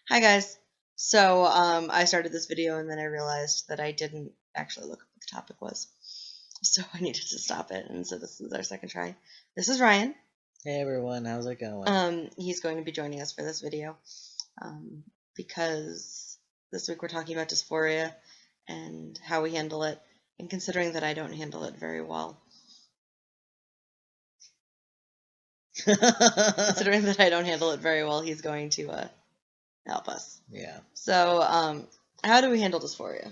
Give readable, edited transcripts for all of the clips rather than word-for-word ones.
Hi guys. So I started this video and then I realized that I didn't actually look up what the topic was. So I needed to stop it, and so this is our second try. This is Ryan. Hey everyone, how's it going? He's going to be joining us for this video because this week we're talking about dysphoria and how we handle it, and considering that I don't handle it very well. Considering that I don't handle it very well, he's going to help us. Yeah. So how do we handle dysphoria?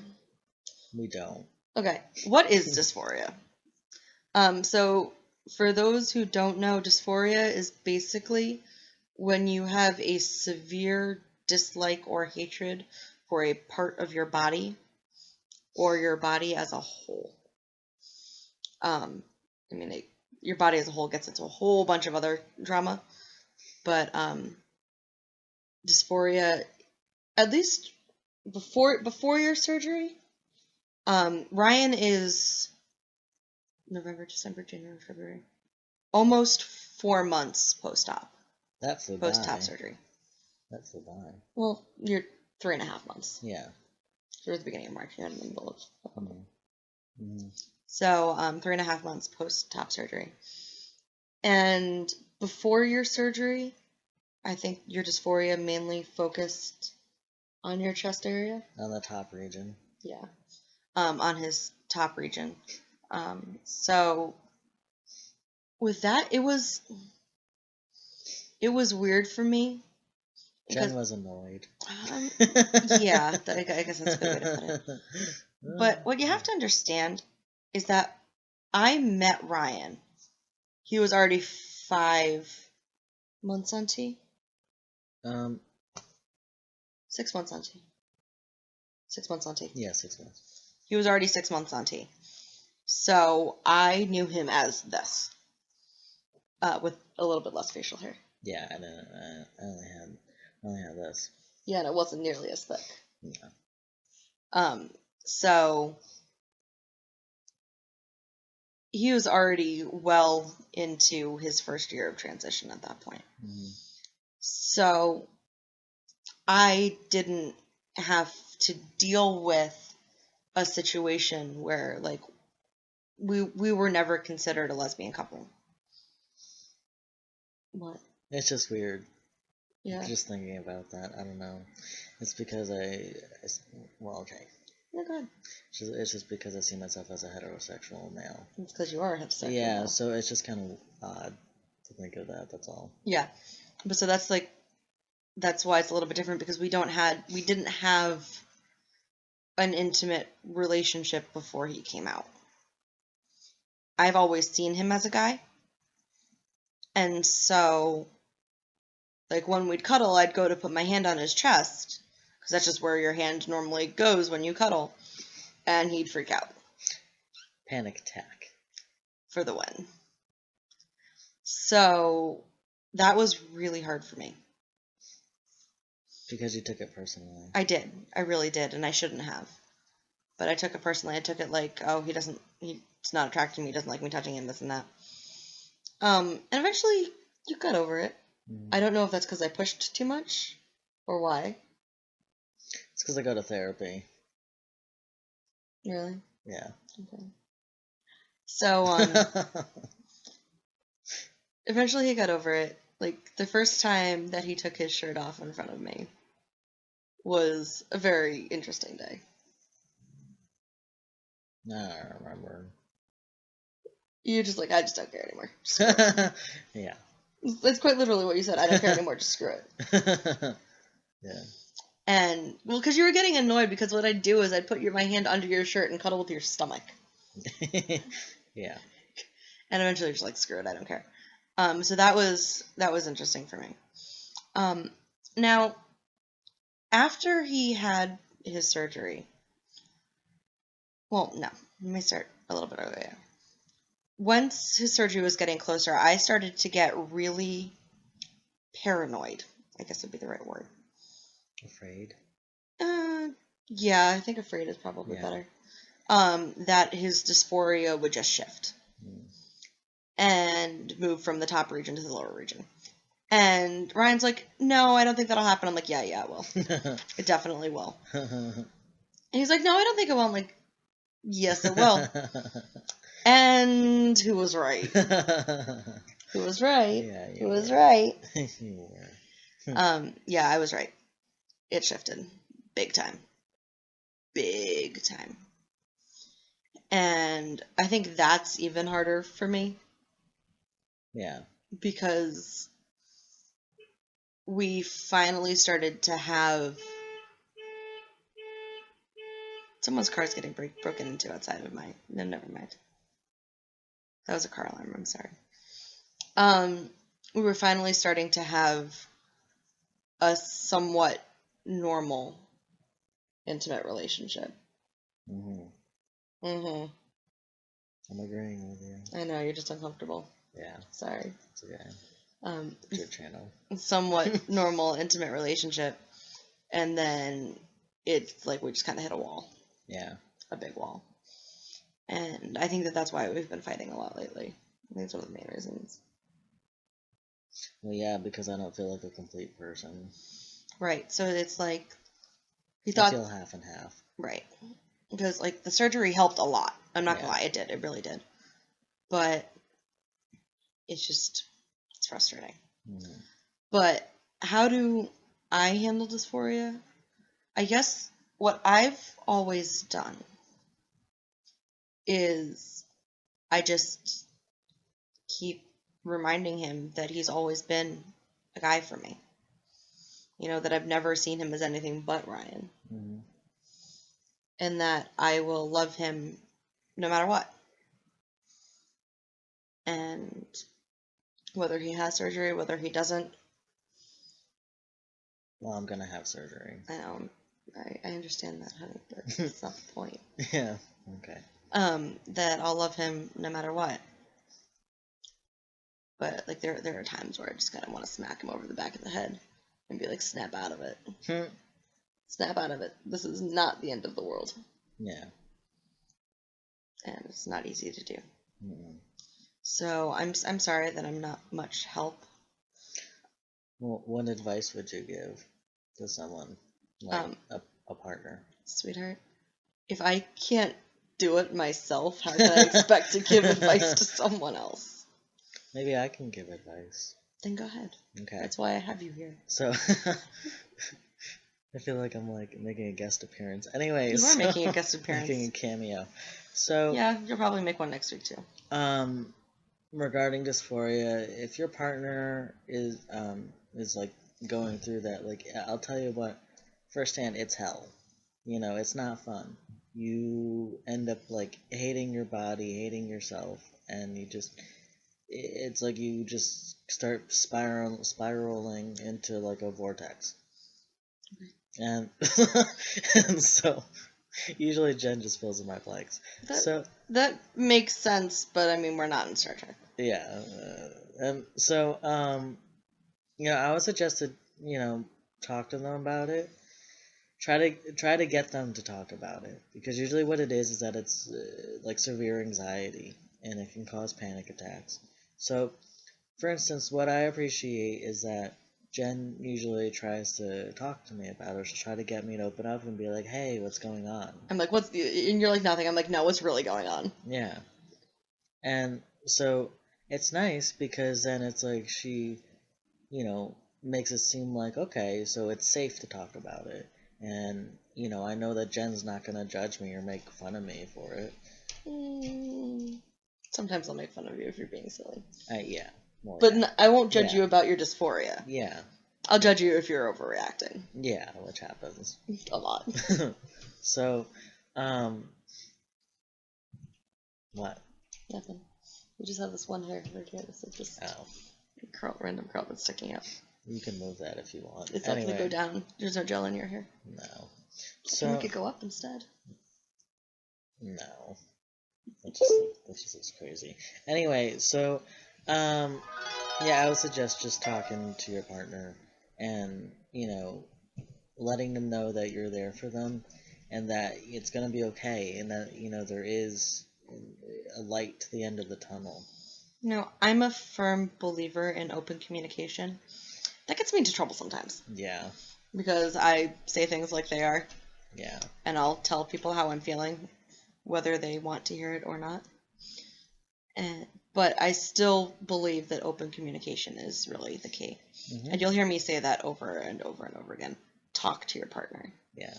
We don't. Okay, what is dysphoria? So for those who don't know, dysphoria is basically when you have a severe dislike or hatred for a part of your body or your body as a whole. Your body as a whole gets into a whole bunch of other drama, but dysphoria, at least before your surgery, Ryan is November, December, January, February, almost 4 months post-op. That flew Post-op by. surgery. That flew by. Well, you're 3.5 months. Yeah. So we're at the beginning of March. You're in the middle of Mm-hmm. So 3.5 months post-top surgery. And before your surgery, I think your dysphoria mainly focused on your chest area. On the top region. Yeah. On his top region. So with that, it was weird for me. Jenn was annoyed. Yeah, I guess that's a good way to put it. But what you have to understand is that I met Ryan. He was already 5 months on T. 6 months on T. 6 months on T. Yeah, 6 months. He was already 6 months on T. So I knew him as this, with a little bit less facial hair. Yeah, I only had this. Yeah, and it wasn't nearly as thick. Yeah. So he was already well into his first year of transition at that point. Mm-hmm. So I didn't have to deal with a situation where, like, we were never considered a lesbian couple. What? It's just weird. Yeah. Just thinking about that. I don't know. It's because well, okay. Yeah, go ahead. It's just because I see myself as a heterosexual male. It's because you are a heterosexual. Yeah, male. so it's just kind of odd to think of that. That's all. Yeah, but so that's why it's a little bit different, because we didn't have an intimate relationship before he came out. I've always seen him as a guy, and so, like, when we'd cuddle, I'd go to put my hand on his chest, because that's just where your hand normally goes when you cuddle, and he'd freak out. Panic attack. For the win. So that was really hard for me. Because you took it personally. I did. I really did, and I shouldn't have. But I took it personally. I took it like, oh, he's not attracted to me, he doesn't like me touching him, this and that. And eventually you got over it. Mm-hmm. I don't know if that's because I pushed too much or why. It's because I go to therapy. Really? Yeah. Okay. So, eventually he got over it. Like, the first time that he took his shirt off in front of me was a very interesting day. I don't remember. You just like, I just don't care anymore. Yeah. That's quite literally what you said. I don't care anymore, just screw it. Yeah. And, well, because you were getting annoyed, because what I'd do is I'd put my hand under your shirt and cuddle with your stomach. Yeah. And eventually just like, screw it, I don't care. So that was interesting for me. Now, after he had his surgery, well, no, let me start a little bit earlier. Once his surgery was getting closer, I started to get really paranoid. I guess would be the right word. Afraid? Yeah, I think afraid is probably better. That his dysphoria would just shift and move from the top region to the lower region. And Ryan's like, no, I don't think that'll happen. I'm like, yeah, it will. It definitely will. And he's like, no, I don't think it will. I'm like, yes, it will. And who was right? Who was right? Yeah, Who was right? You were. Yeah, I was right. It shifted. Big time. Big time. And I think that's even harder for me. Yeah. Because we finally started to have... Someone's car's getting broken into outside of my... No, never mind. That was a car alarm. I'm sorry. We were finally starting to have a somewhat normal intimate relationship. Mhm. Mhm. I'm agreeing with you. I know, you're just uncomfortable. Yeah. Sorry. It's okay. It's your channel. Somewhat normal intimate relationship, and then it's like we just kind of hit a wall. Yeah. A big wall. And I think that's why we've been fighting a lot lately. I think it's one of the main reasons. Well, yeah, because I don't feel like a complete person. Right. So it's like I feel half and half. Right. Because like the surgery helped a lot. I'm not Yeah. gonna lie, it did. It really did. But it's frustrating. Mhm. But how do I handle dysphoria? I guess what I've always done is I just keep reminding him that he's always been a guy for me. You know, that I've never seen him as anything but Ryan. Mhm. And that I will love him no matter what. And whether he has surgery, whether he doesn't. Well, I'm gonna have surgery. I know. I understand that, honey, but that's not the point. Yeah. Okay. That I'll love him no matter what. But like there are times where I just kind of want to smack him over the back of the head and be like, snap out of it. Snap out of it. This is not the end of the world. Yeah. And it's not easy to do. Mm-mm. So I'm sorry that I'm not much help. Well, what advice would you give to someone like a partner? Sweetheart, if I can't do it myself, how can I expect to give advice to someone else? Maybe I can give advice. Then go ahead. Okay. That's why I have you here. So I feel like I'm like making a guest appearance. Anyways, You are making a guest appearance. Making a cameo. So yeah, you'll probably make one next week too. Regarding dysphoria, if your partner is like going through that, like I'll tell you what, firsthand, it's hell. You know, it's not fun. You end up like hating your body, hating yourself, and it's like you just start spiraling into like a vortex. And, and so usually Jen just fills in my blanks. That makes sense, but I mean we're not in Star Trek. Yeah. I would suggest to talk to them about it. Try to get them to talk about it, because usually what it is that it's like severe anxiety, and it can cause panic attacks. So, for instance, what I appreciate is that Jen usually tries to talk to me about it. She'll try to get me to open up and be like, "Hey, what's going on?" I'm like, and you're like, nothing. I'm like, no, what's really going on? Yeah. And so it's nice because then it's like she, makes it seem like, okay, so it's safe to talk about it. And, I know that Jen's not going to judge me or make fun of me for it. Sometimes I'll make fun of you if you're being silly. Yeah. Well, but yeah. I won't judge you about your dysphoria. Yeah. I'll judge you if you're overreacting. Yeah, which happens. A lot. So, what? Nothing. We just have this one hair right here. This is just random curl that's sticking out. You can move that if you want. It's not going to go down. There's no gel in your hair. No. So make it go up instead. No. That just looks crazy. Anyway, so, I would suggest just talking to your partner and, letting them know that you're there for them and that it's going to be okay, and that, there is a light to the end of the tunnel. No, I'm a firm believer in open communication. That gets me into trouble sometimes. Yeah. Because I say things like they are. Yeah. And I'll tell people how I'm feeling, whether they want to hear it or not. But I still believe that open communication is really the key. Mm-hmm. And you'll hear me say that over and over and over again. Talk to your partner. Yeah.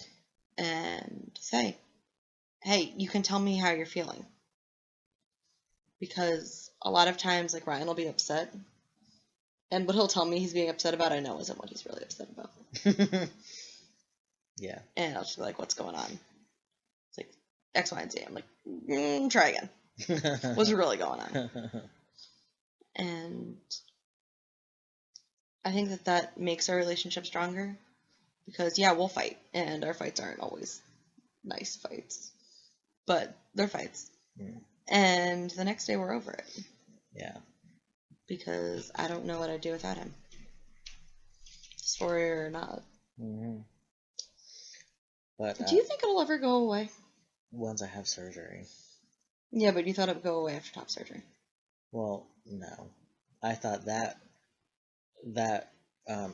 And say, hey, you can tell me how you're feeling. Because a lot of times, like, Ryan will be upset. And what he'll tell me he's being upset about, I know isn't what he's really upset about. Yeah. And I'll just be like, what's going on? It's like, X, Y, and Z. I'm like, try again. What's really going on? And I think that makes our relationship stronger. Because, yeah, we'll fight. And our fights aren't always nice fights. But they're fights. Mm. And the next day we're over it. Yeah. Because I don't know what I'd do without him. Dysphoria or not. Mm-hmm. But do you think it'll ever go away? Once I have surgery. Yeah, but you thought it would go away after top surgery. Well, no. I thought that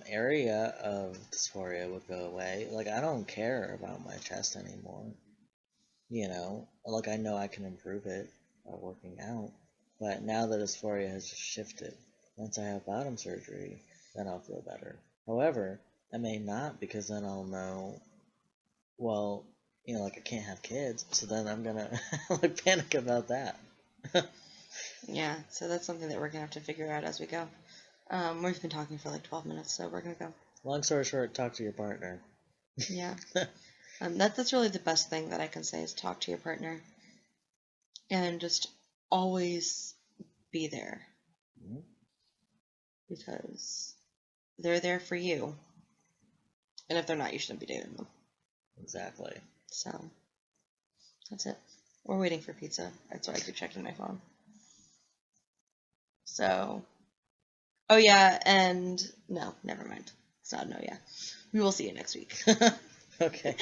area of dysphoria would go away. Like, I don't care about my chest anymore. You know, like, I know I can improve it by working out. But now that dysphoria has just shifted, once I have bottom surgery, then I'll feel better. However, I may not, because then I'll know, well, you know, like, I can't have kids, so then I'm gonna like panic about that. Yeah, so that's something that we're gonna have to figure out as we go. We've been talking for like 12 minutes, so we're gonna go. Long story short, talk to your partner. Yeah. That's really the best thing that I can say is talk to your partner. And just always be there. Mm-hmm. Because they're there for you. And if they're not, you shouldn't be dating them. Exactly. So, that's it. We're waiting for pizza. That's why I keep checking my phone. So, oh yeah, and no, never mind. It's not a no, yeah. We will see you next week. Okay.